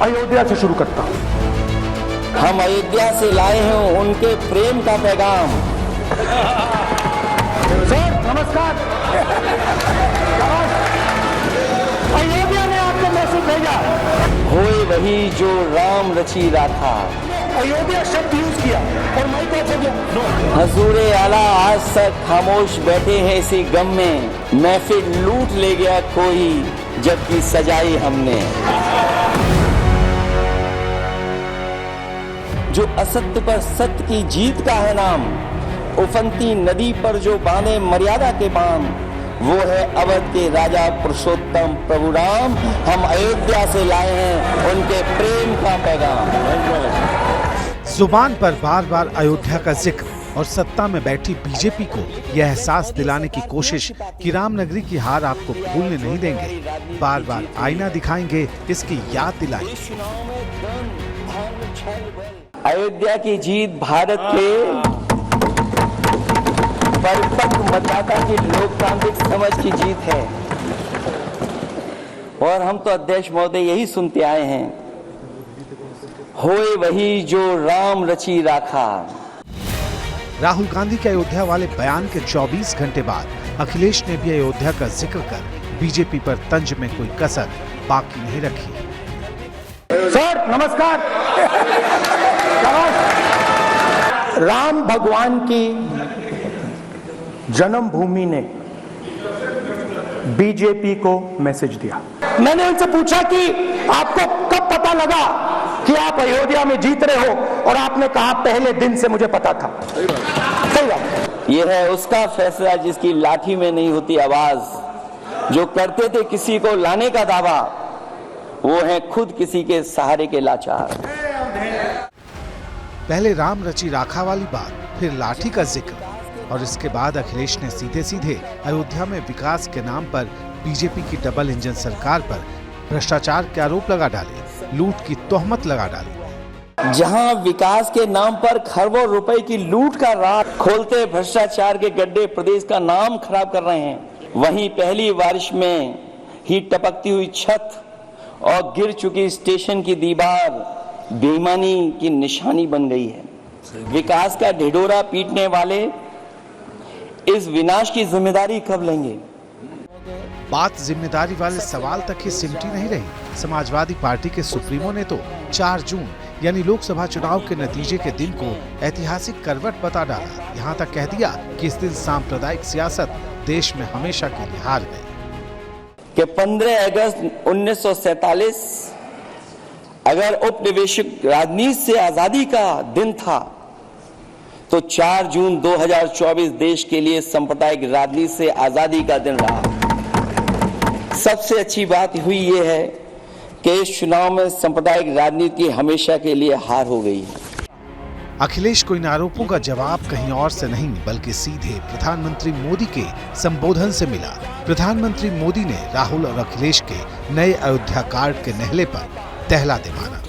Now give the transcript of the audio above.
अयोध्या से शुरू करता हूं। हम अयोध्या से लाए हैं उनके प्रेम का पैगाम। सर नमस्कार। अयोध्या ने आपको मैसेज भेजा। होए वही जो राम रची राखा। अयोध्या शब्द यूज किया और मैं कैसे गया। हजूरे आला आज तक खामोश बैठे हैं इसी गम में, महफिल लूट ले गया कोई जबकि सजाई हमने। जो असत्य पर सत्य की जीत का है नाम, उफनती नदी पर जो बांधे मर्यादा के बांध, वो है अवध के राजा पुरुषोत्तम प्रभु राम। हम अयोध्या से लाए हैं उनके प्रेम का पैगाम। जुबान पर बार बार अयोध्या का जिक्र और सत्ता में बैठी बीजेपी को यह एहसास दिलाने की कोशिश कि रामनगरी की हार आपको भूलने नहीं देंगे, बार बार आईना दिखाएंगे, इसकी याद दिलाएंगे। अयोध्या की जीत भारत के परिपक्व मतदाता की लोकतांत्रिक समझ की जीत है और हम तो अध्यक्ष महोदय यही सुनते आए हैं, होए वही जो राम रची राखा। राहुल गांधी के अयोध्या वाले बयान के 24 घंटे बाद अखिलेश ने भी अयोध्या का जिक्र कर बीजेपी पर तंज में कोई कसर बाकी नहीं रखी। सर नमस्कार। राम भगवान की जन्मभूमि ने बीजेपी को मैसेज दिया। मैंने उनसे पूछा कि आपको कब पता लगा कि आप अयोध्या में जीत रहे हो, और आपने कहा पहले दिन से मुझे पता था। सही बात। यह है उसका फैसला जिसकी लाठी में नहीं होती आवाज। जो करते थे किसी को लाने का दावा, वो है खुद किसी के सहारे के लाचार। पहले राम रची राखा वाली बात, फिर लाठी का जिक्र, और इसके बाद अखिलेश ने सीधे सीधे अयोध्या में विकास के नाम पर बीजेपी की डबल इंजन सरकार पर भ्रष्टाचार के आरोप लगा डाले, लूट की तोहमत लगा डाली। जहां विकास के नाम पर खरबों रुपए की लूट का राह खोलते भ्रष्टाचार के गड्ढे प्रदेश का नाम खराब कर रहे हैं, वहीं पहली बारिश में ही टपकती हुई छत और गिर चुकी स्टेशन की दीवार बेईमानी की निशानी बन गई है। विकास का ढिढोरा पीटने वाले इस विनाश की जिम्मेदारी कब लेंगे? बात जिम्मेदारी वाले सवाल तक ही सिमटी नहीं रही। समाजवादी पार्टी के सुप्रीमो ने तो 4 जून यानी लोकसभा चुनाव के नतीजे के दिन को ऐतिहासिक करवट बता डाला। यहाँ तक कह दिया कि इस दिन सांप्रदायिक सियासत देश में हमेशा के लिए हार गई। कि 15 अगस्त 1947 अगर उपनिवेशिक राजनीति से आजादी का दिन था, तो 4 जून 2024 देश के लिए सांप्रदायिक राजनीति से आजादी का दिन रहा। सबसे अच्छी बात हुई ये है कि इस चुनाव में सांप्रदायिक राजनीति हमेशा के लिए हार हो गई है। अखिलेश को इन आरोपों का जवाब कहीं और से नहीं बल्कि सीधे प्रधानमंत्री मोदी के संबोधन से मिला। प्रधानमंत्री मोदी ने राहुल और अखिलेश के नए अयोध्या कार्ड के नहले पर तहला दे माना।